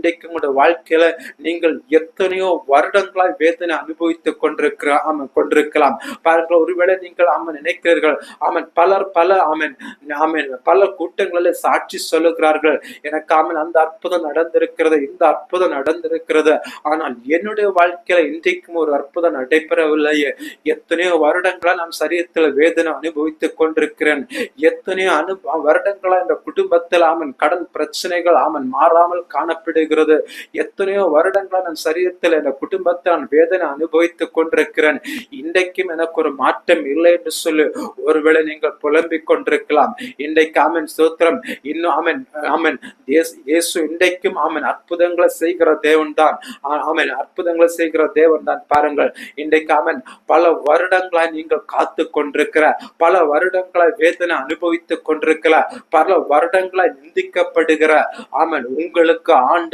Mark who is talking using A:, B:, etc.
A: இன்றைக்கு உங்களுடைய வாழ்க்கையில நீங்கள் எத்தனையோ வருடங்களாய் வேதனை அனுபவித்துக் கொண்டிருக்கலாம். பாருங்கள், ஒருவேளை நீங்கள் நினைக்கிறீர்கள், பல கூட்டங்களில் சாட்சி சொல்லுகிறார்கள், எனக்கு அந்த அற்புதம் நடந்திருக்கிறது, இந்த அற்புதம் நடந்திருக்கிறது. ஆனால் என்னுடைய வாழ்க்கையில இன்றைக்கும் ஒரு அற்புதம் நடைபெறவில்லையே. எத்தனையோ வருடங்களா நான் சரீரத்தில் வேதனை அனுபவித்துக் கொண்டிருக்கிறேன். எத்தனையோ வருடங்களா இந்த குடும்பத்தில் கடன் பிரச்சனைகள் மாறாமல் காணப்படுகிறது. எத்தனையோ வருடங்களா நான் சரீரத்தில் இந்த குடும்பத்தில் நான் வேதனை அனுபவித்துக் கொண்டிருக்கிறேன். இன்றைக்கும் எனக்கு ஒரு மாற்றம் இல்லை என்று சொல்லி ஒருவேளை நீங்கள் புலம்பிக் கொண்டிருக்கலாம். இன்றைக்கு ஸ்தோத்திரம், இன்னும் இயேசு இன்றைக்கும் அற்புதங்களை செய்கிற தேவன் தான். அற்புதங்களை செய்கிற தேவன் தான். பாருங்கள், இன்றைக்கு பல வருடங்களாய் நீங்கள் காத்து கொண்டிருக்கிற, பல வருடங்களாய் வேதனை அனுபவித்துக் கொண்டிருக்கிற, பல வருடங்களாய் நிந்திக்கப்படுகிற உங்களுக்கு ஆண்டு